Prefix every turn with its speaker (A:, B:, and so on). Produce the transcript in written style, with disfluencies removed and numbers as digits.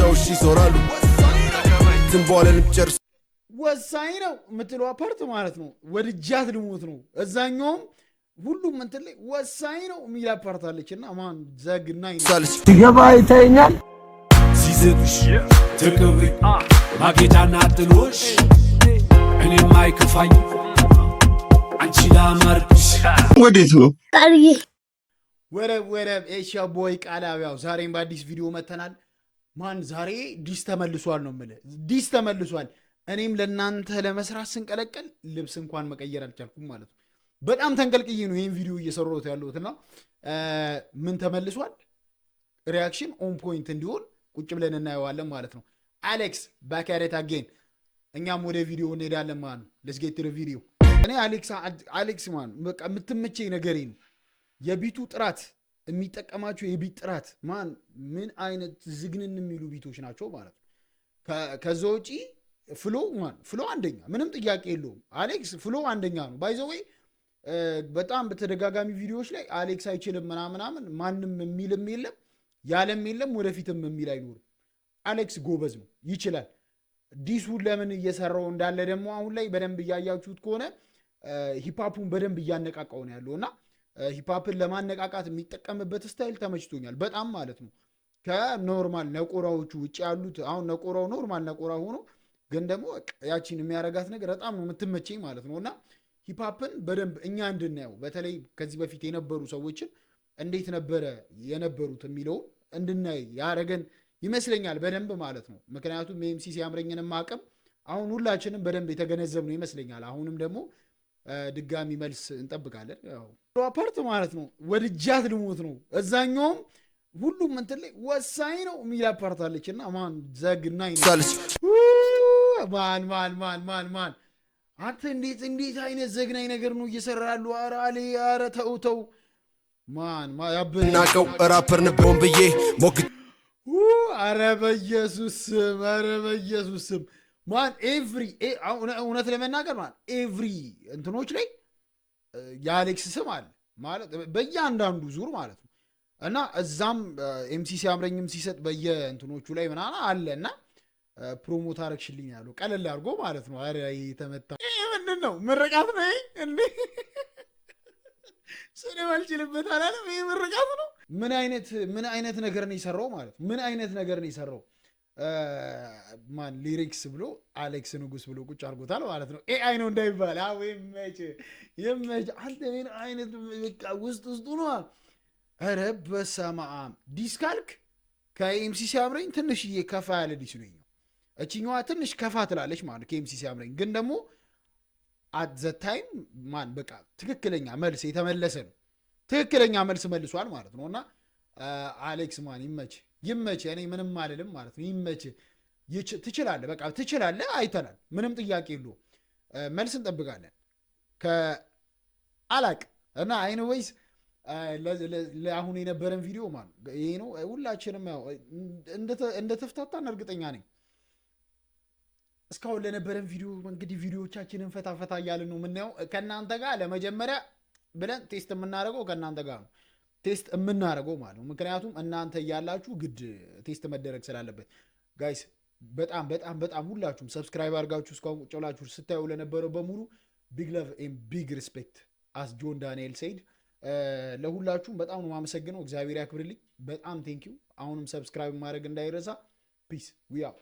A: ትተውሽ ይዞራሉ ትንቧለን ጨርስ
B: ወሳኝ ነው የምትለው ፓርት ማለት ነው። ወድጃት ልሞት ነው። እዛኛውም ሁሉም እንትን ላይ ወሳኝ ነው የሚል ፓርት አለችና ማን ዘግናኝ
C: ሲገባ ይተኛል
D: ሲዝብሽ ትቅብሪ ማጌጫና ጥሎሽ እኔም አይከፋኝ አንቺ ላማርብሽ
C: ወዴት ነው
B: ቃልዬ ወረብ ኤሽያ ቦይ ቃላቢያው ዛሬም በአዲስ ቪዲዮ መተናል። ማን ዛሬ ዲስ ተመልሷል ነው የምልህ። ዲስ ተመልሷል። እኔም ለእናንተ ለመስራት ስንቀለቀል ልብስ እንኳን መቀየር አልቻልኩም ማለት ነው። በጣም ተንቀልቅዬ ነው ይህን ቪዲዮ እየሰራሁት ያለሁትና ምን ተመልሷል ሪያክሽን ኦን ፖይንት እንዲሆን ቁጭ ብለን እናየዋለን ማለት ነው። አሌክስ ባክ አት ኢት አጌን። እኛም ወደ ቪዲዮ እንሄዳለን ማለት ነው። ሌትስ ጌት ቱ ቪዲዮ። እኔ አሌክስ ማን በቃ የምትመቸኝ ነገሬ ነው። የቢቱ ጥራት የሚጠቀማቸው የቢት ጥራት ማን ምን አይነት ዝግንን የሚሉ ቢቶች ናቸው ማለት ነው። ከዛ ውጪ ፍሎ አንደኛ ምንም ጥያቄ የለውም። አሌክስ ፍሎ አንደኛ ነው። ባይ ዘ ወይ በጣም በተደጋጋሚ ቪዲዮዎች ላይ አሌክስ አይችልም ምናምን ማንም የሚልም የለም ያለም የለም ወደፊትም የሚል አይኖርም። አሌክስ ጎበዝ ነው፣ ይችላል። ዲሱን ለምን እየሰራው እንዳለ ደግሞ አሁን ላይ በደንብ እያያችሁት ከሆነ ሂፓፑን በደንብ እያነቃቃው ነው ያለውና ሂፓፕን ለማነቃቃት የሚጠቀምበት ስታይል ተመችቶኛል በጣም ማለት ነው። ከኖርማል ነቆራዎቹ ውጭ ያሉት አሁን ነቆራው ኖርማል ነቆራ ሆኖ ግን ደግሞ ያቺን የሚያረጋት ነገር በጣም ነው የምትመቸኝ ማለት ነውና ሂፓፕን በደንብ እኛ እንድናየው በተለይ ከዚህ በፊት የነበሩ ሰዎችን እንዴት ነበረ የነበሩት የሚለው እንድናይ ያረገን ይመስለኛል በደንብ ማለት ነው። ምክንያቱም ኤምሲ ሲያምረኝንም አቅም አሁን ሁላችንም በደንብ የተገነዘብ ነው ይመስለኛል። አሁንም ደግሞ ድጋሚ መልስ እንጠብቃለን። ያው ፓርት ማለት ነው ወድጃት ልሞት ነው። እዛኛውም ሁሉም እንትን ላይ ወሳኝ ነው የሚል ፓርት አለችና ማን ዘግናኝ ማን አንተ እንዴት አይነት ዘግናኝ ነገር ነው እየሰራ ያሉ። ኧረ ተው ማን
A: ናቀው ራፐር ነበውን ብዬ ሞክ
B: ኧረ በኢየሱስ ስም ማን እውነት ለመናገር ማን ኤቭሪ እንትኖች ላይ የአሌክስ ስም አለ ማለት በእያንዳንዱ ዙር ማለት ነው። እና እዛም ኤምሲ ሲያምረኝም ሲሰጥ በየእንትኖቹ ላይ ምናምን አለ እና ፕሮሞት አረግሽልኝ ያለው ቀለል አድርጎ ማለት ነው። ኧረ የተመታ ምንድን ነው ምርቃት ነው እንዴ? ስለ ማልችልበት አላለም። ይሄ ምርቃት ነው። ምን አይነት ነገር ነው የሰራው ማለት ነው። ምን አይነት ነገር ነው የሰራው ማን ሊሪክስ ብሎ አሌክስ ንጉስ ብሎ ቁጭ አድርጎታል ማለት ነው። ኤአይ ነው እንዳይባል የመች አንተ ምን አይነት በቃ ውስጡ ነው። ኧረ በስመ አብ ዲስካልክ ከኤምሲ ሲያምረኝ ትንሽዬ ከፋ ያለ ዲስ ነው። እችኛዋ ትንሽ ከፋ ትላለች ማለት ከኤምሲ ሲያምረኝ ግን ደግሞ አት ዘ ታይም ማን በቃ ትክክለኛ መልስ የተመለሰ ነው። ትክክለኛ መልስ መልሷል ማለት ነው። እና አሌክስ ማን ይመች እኔ ምንም አልልም ማለት ነው። ይመች ትችላለህ፣ በቃ ትችላለህ። አይተናል፣ ምንም ጥያቄ የለውም። መልስ እንጠብቃለን ከአላቅ እና አይነወይስ ለአሁን የነበረን ቪዲዮ ማን ይሄ ነው። ሁላችንም ያው እንደተፍታታን እርግጠኛ ነኝ። እስካሁን ለነበረን ቪዲዮ እንግዲህ ቪዲዮዎቻችንን ፈታ እያልን ነው የምናየው ከእናንተ ጋር። ለመጀመሪያ ብለን ቴስት የምናደርገው ከእናንተ ጋር ነው ቴስት የምናደርገው ማለት ነው። ምክንያቱም እናንተ እያላችሁ ግድ ቴስት መደረግ ስላለበት ጋይስ በጣም ሁላችሁም ሰብስክራይብ አድርጋችሁ እስካሁን ቁጭ ብላችሁ ስታዩ ለነበረው በሙሉ ቢግ ላቭ ኤንድ ቢግ ሪስፔክት አስ ጆን ዳንኤል ሴድ። ለሁላችሁም በጣም ነው የማመሰግነው። እግዚአብሔር ያክብርልኝ። በጣም ቴንኪው። አሁንም ሰብስክራይብ ማድረግ እንዳይረሳ። ፒስ ዊ አውት